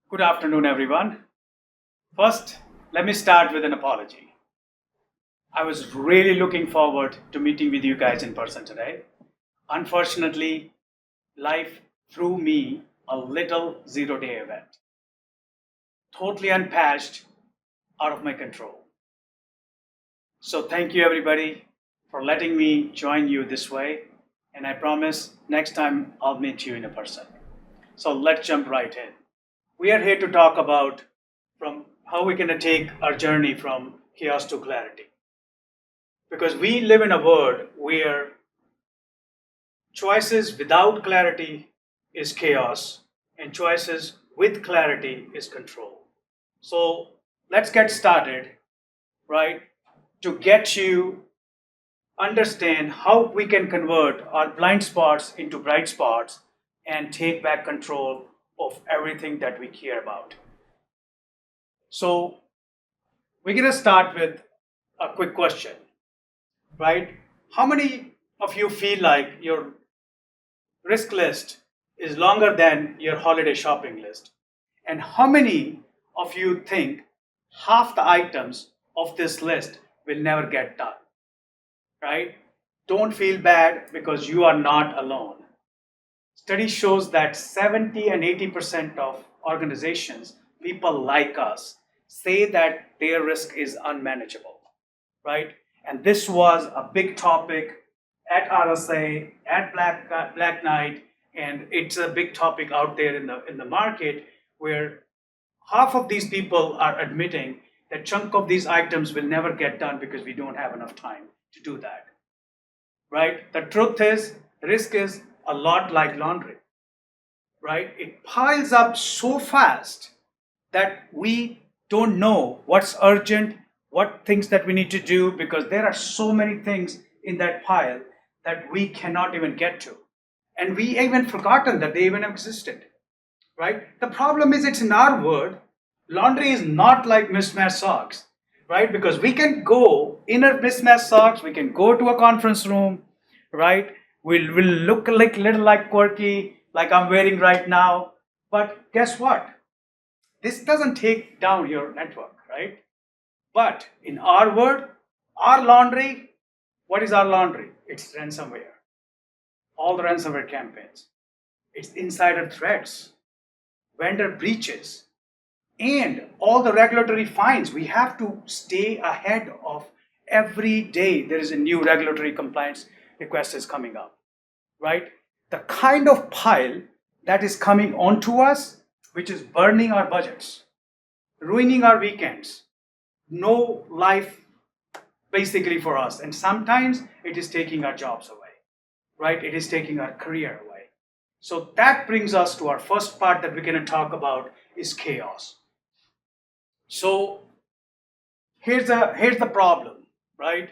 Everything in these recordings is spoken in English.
Good afternoon, everyone. First, let me start with an apology. I was really looking forward to meeting with you guys in person today. Unfortunately, life threw me a little 0 day event, totally unpatched, out of my control. So, thank you, everybody, for letting me join you this way. And I promise next time I'll meet you in a person. So, let's jump right in. We are here to talk about from how we can take our journey from chaos to clarity. Because we live in a world where choices without clarity is chaos and choices with clarity is control. So let's get started, right? To get you understand how we can convert our blind spots into bright spots and take back control of everything that we care about. So we're going to start with a quick question, right? How many of you feel like your risk list is longer than your holiday shopping list? And how many of you think half the items of this list will never get done, right? Don't feel bad because you are not alone. Study shows that 70 and 80% of organizations, people like us, say that their risk is unmanageable, right? And this was a big topic at RSA, at Black Knight, and it's a big topic out there in the market where half of these people are admitting that chunk of these items will never get done because we don't have enough time to do that, right? The truth is, risk is a lot like laundry, right? It piles up so fast that we don't know what's urgent, what things that we need to do, because there are so many things in that pile that we cannot even get to. And we even forgotten that they even existed, right? The problem is it's in our world. Laundry is not like mismatched socks, right? Because we can go in a mismatched socks, we can go to a conference room, right? We'll look like little like quirky, like I'm wearing right now. But guess what? This doesn't take down your network, right? But in our world, our laundry, what is our laundry? It's ransomware, all the ransomware campaigns, it's insider threats, vendor breaches, and all the regulatory fines. We have to stay ahead of every day. There is a new regulatory compliance request is coming up, right? The kind of pile that is coming onto us, which is burning our budgets, ruining our weekends, no life basically for us. And sometimes it is taking our jobs away, right? It is taking our career away. So that brings us to our first part that we're going to talk about is chaos. So here's the problem, right?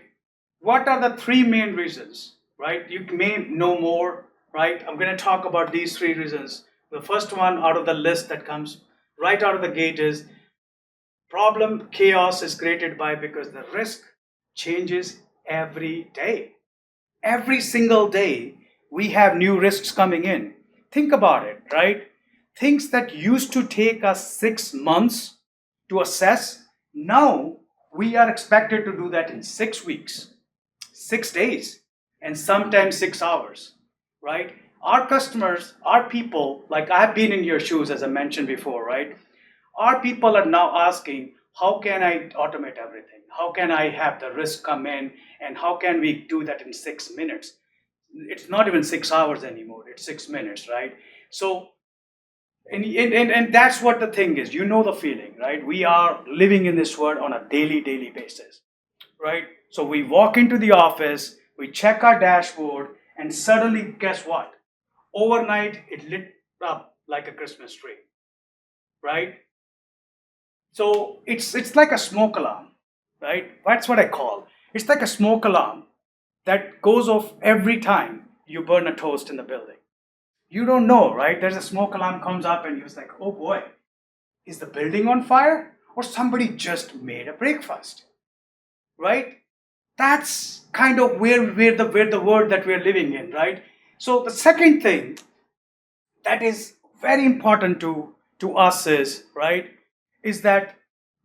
What are the three main reasons, right? You may know more, right? I'm going to talk about these three reasons. The first one out of the list that comes right out of the gate is problem chaos is created by because the risk changes every day. Every single day, we have new risks coming in. Think about it, right? Things that used to take us 6 months to assess, now we are expected to do that in 6 weeks, 6 days, and sometimes 6 hours, right? Our customers, our people, like I've been in your shoes, as I mentioned before, right? Our people are now asking, how can I automate everything? How can I have the risk come in? And how can we do that in 6 minutes? It's not even 6 hours anymore, it's 6 minutes, right? So, and that's what the thing is. You know the feeling, right? We are living in this world on a daily basis, right? So we walk into the office, we check our dashboard, and suddenly, guess what? Overnight, it lit up like a Christmas tree, right? So it's like a smoke alarm, right? That's what I call. It's like a smoke alarm that goes off every time you burn a toast in the building. You don't know, right? There's a smoke alarm comes up and you're like, oh boy, is the building on fire? Or somebody just made a breakfast, right? That's kind of where the world that we're living in, right? So the second thing that is very important to to us is, right, is that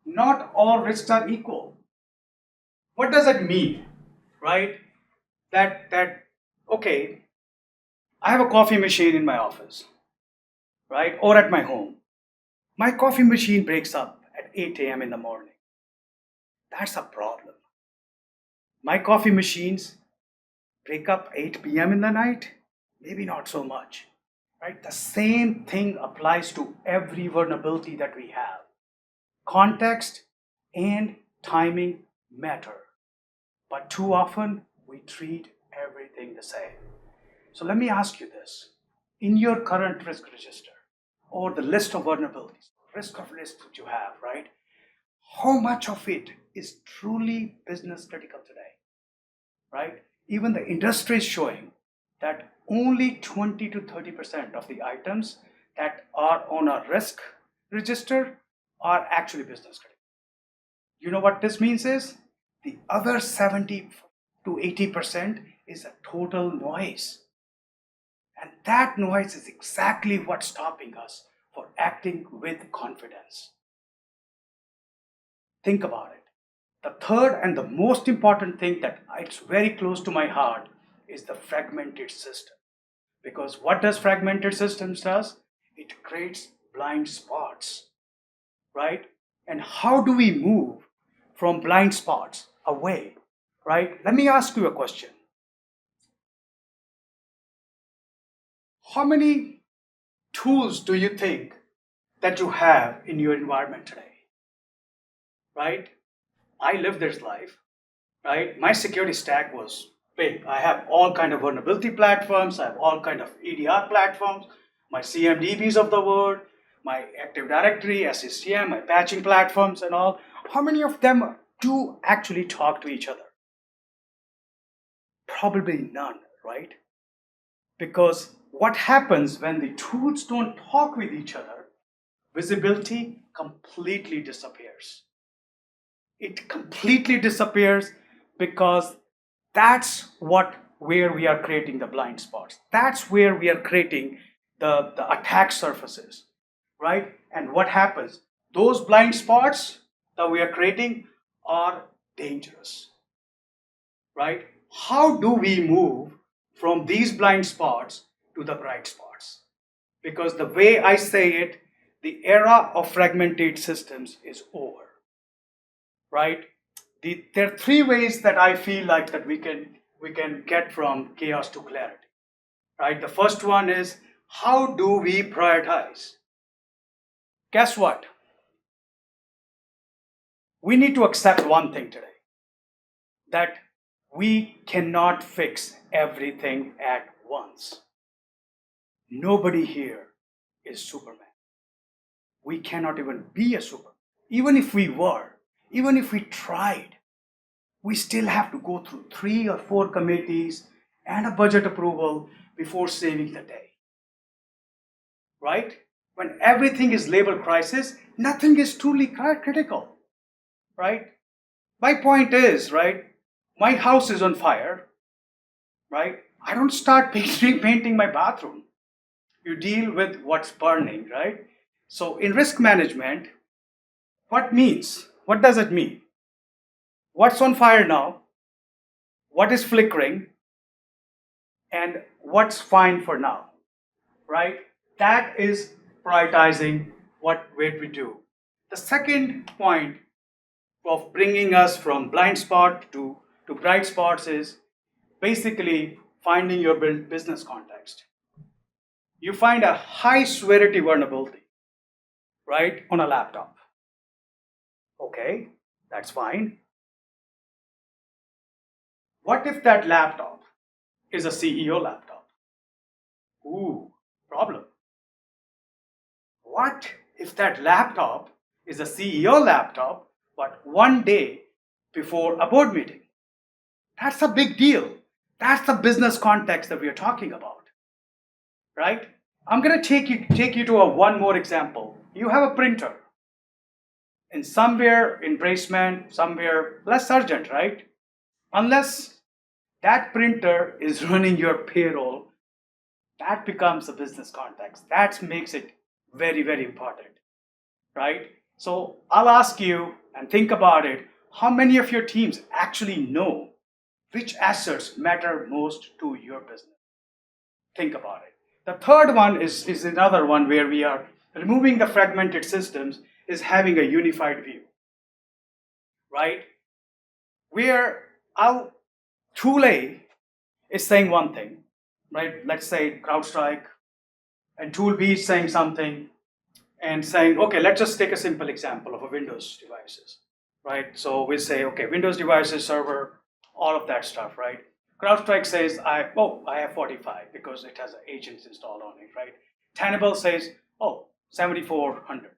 not all risks are equal. What does it mean, right? That okay, I have a coffee machine in my office, right, or at my home. My coffee machine breaks up at 8 a.m. in the morning. That's a problem. My coffee machines break up 8 p.m. in the night, maybe not so much, right? The same thing applies to every vulnerability that we have. Context and timing matter, but too often we treat everything the same. So let me ask you this. In your current risk register or the list of vulnerabilities, risk of list that you have, right? How much of it is truly business critical today, right? Even the industry is showing that only 20 to 30% of the items that are on a risk register are actually business critical. You know what this means is the other 70 to 80% is a total noise. And that noise is exactly what's stopping us for acting with confidence. Think about it. The third and the most important thing that it's very close to my heart is the fragmented system. Because what does fragmented systems does? It creates blind spots, right? And how do we move from blind spots away, right? Let me ask you a question. How many tools do you think that you have in your environment today, right? I live this life, right? My security stack was big. I have all kind of vulnerability platforms. I have all kind of EDR platforms, my CMDBs of the world, my Active Directory, SCCM, my patching platforms and all. How many of them do actually talk to each other? Probably none, right? Because what happens when the tools don't talk with each other, visibility completely disappears. It completely disappears because that's what where we are creating the blind spots. That's where we are creating the attack surfaces, right? And what happens? Those blind spots that we are creating are dangerous, right? How do we move from these blind spots to the bright spots? Because the way I say it, the era of fragmented systems is over, right? There are three ways that I feel like that we can get from chaos to clarity, right? The first one is how do we prioritize? Guess what? We need to accept one thing today, that we cannot fix everything at once. Nobody here is Superman. We cannot even be a Superman. Even if we were, even if we tried, we still have to go through 3 or 4 committees and a budget approval before saving the day. Right? When everything is labeled crisis, nothing is truly critical. Right? My point is, right, my house is on fire, right? I don't start painting my bathroom. You deal with what's burning, right? So in risk management, what does it mean? What's on fire now? What is flickering? And what's fine for now, right? That is prioritizing what we do. The second point of bringing us from blind spot to bright spots is basically finding your business context. You find a high severity vulnerability, right, on a laptop. Okay, that's fine. What if that laptop is a CEO laptop? Ooh, problem. What if that laptop is a CEO laptop, but one day before a board meeting? That's a big deal. That's the business context that we are talking about, right? I'm going to take you to one more example. You have a printer, and somewhere in basement, somewhere less urgent, right? Unless that printer is running your payroll, that becomes a business context. That makes it Very, very important, right? So I'll ask you and think about it. How many of your teams actually know which assets matter most to your business? Think about it. The third one is another one where we are removing the fragmented systems, is having a unified view, right? Where our tool A is saying one thing, right? Let's say CrowdStrike, and tool B is saying something, and saying, okay, let's just take a simple example of a Windows devices, right? So we say, okay, Windows devices, server, all of that stuff, right? CrowdStrike says, I have 45 because it has agents installed on it, right? Tenable says, oh, 7,400.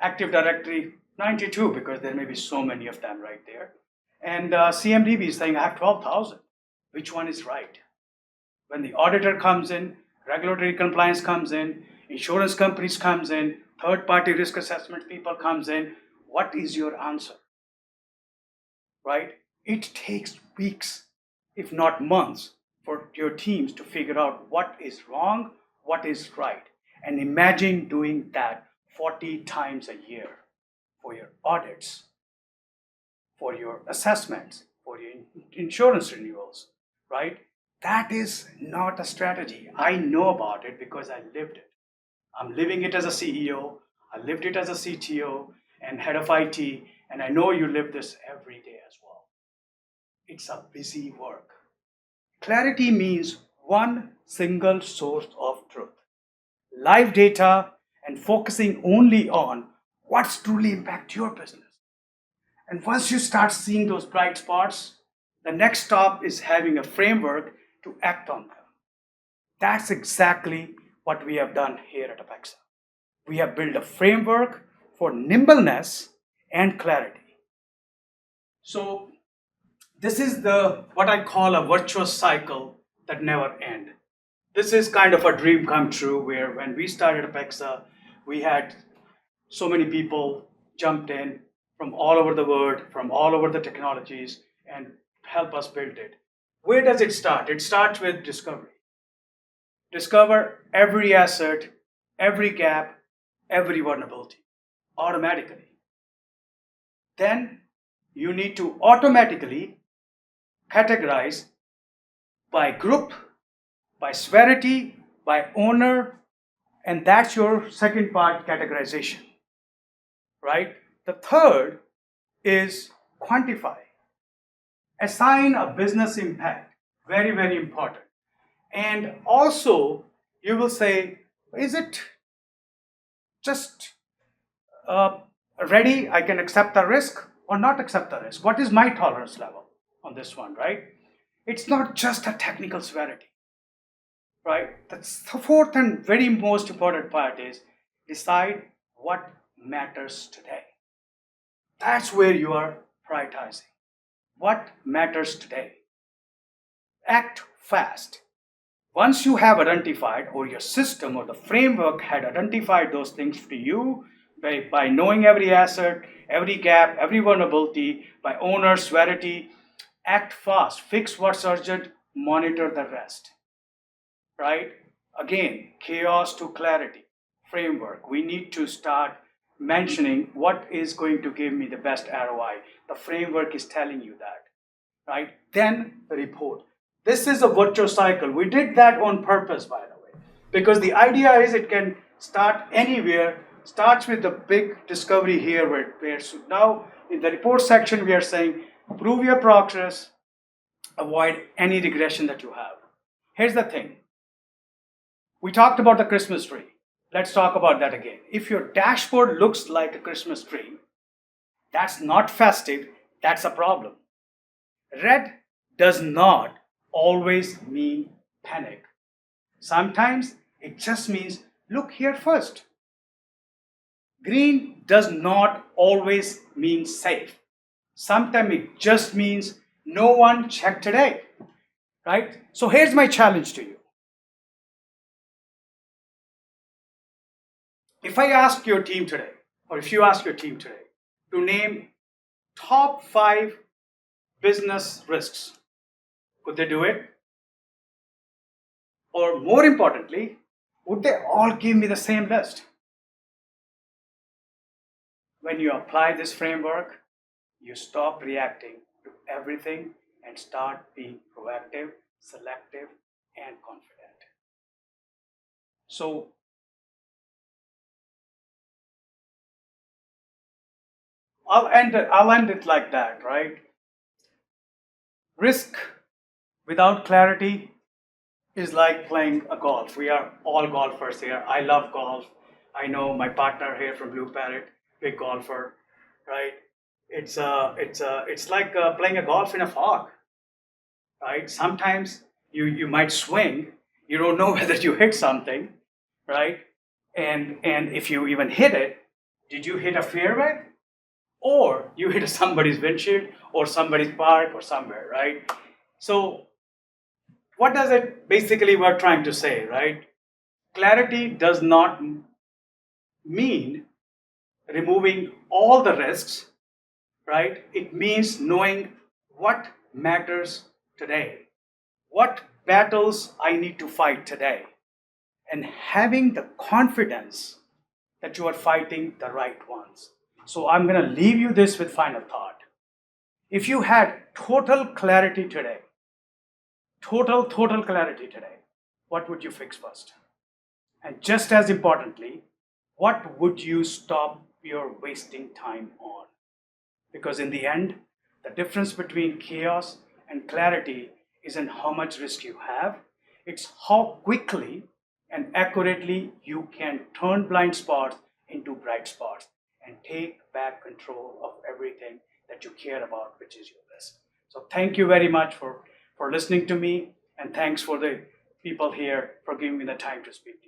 Active Directory, 92 because there may be so many of them right there. And CMDB is saying, I have 12,000. Which one is right? When the auditor comes in, regulatory compliance comes in, insurance companies comes in, third party risk assessment people comes in, what is your answer? Right? It takes weeks, if not months, for your teams to figure out what is wrong, what is right. And imagine doing that 40 times a year for your audits, for your assessments, for your insurance renewals, right? That is not a strategy. I know about it because I lived it. I'm living it as a CEO. I lived it as a CTO and head of IT, and I know you live this every day as well. It's a busy work. Clarity means one single source of truth, live data, and focusing only on what's truly impact your business. And once you start seeing those bright spots, the next stop is having a framework to act on them. That's exactly what we have done here at Apexa. We have built a framework for nimbleness and clarity. So this is the what I call a virtuous cycle that never ends. This is kind of a dream come true where when we started Apexa, we had so many people jumped in from all over the world, from all over the technologies, and help us build it. Where does it start? It starts with discovery. Discover every asset, every gap, every vulnerability automatically. Then you need to automatically categorize by group, by severity, by owner, and that's your second part, categorization, right? The third is quantify. Assign a business impact, very, very important. And also, you will say, is it just ready? I can accept the risk or not accept the risk. What is my tolerance level on this one, right? It's not just a technical severity, right? That's the fourth and very most important part is decide what matters today. That's where you are prioritizing. What matters today? Act fast. Once you have identified, or your system or the framework had identified those things to you by knowing every asset, every gap, every vulnerability, by owner, severity, act fast, fix what's urgent, monitor the rest. Right? Again, chaos to clarity framework. We need to start mentioning what is going to give me the best ROI. The framework is telling you that, right? Then the report. This is a virtuous cycle. We did that on purpose, by the way, because the idea is it can start anywhere. Starts with the big discovery here, where so now in the report section we are saying prove your progress, avoid any regression that you have. Here's the thing. We talked about the Christmas tree. Let's talk about that again. If your dashboard looks like a Christmas tree, that's not festive, that's a problem. Red does not always mean panic. Sometimes it just means look here first. Green does not always mean safe. Sometimes it just means no one checked today. Right? So here's my challenge to you. If I ask your team today, or if you ask your team today, to name top 5 business risks, could they do it? Or more importantly, would they all give me the same list? when you apply this framework, you stop reacting to everything and start being proactive, selective, and confident. So I'll end it like that, right? Risk without clarity is like playing a golf. We are all golfers here. I love golf. I know my partner here from Blue Parrot, big golfer, right? It's like playing a golf in a fog, right? Sometimes you might swing, you don't know whether you hit something, right? And if you even hit it, did you hit a fairway or you hit somebody's windshield or somebody's park or somewhere, right? So what does it basically we're trying to say, right? Clarity does not mean removing all the risks, right? It means knowing what matters today, what battles I need to fight today, and having the confidence that you are fighting the right ones. So I'm going to leave you this with final thought. If you had total clarity today, total clarity today, what would you fix first? And just as importantly, what would you stop your wasting time on? Because in the end, the difference between chaos and clarity isn't how much risk you have, it's how quickly and accurately you can turn blind spots into bright spots and take back control of everything that you care about, which is your risk. So thank you very much for listening to me, and thanks for the people here for giving me the time to speak to you.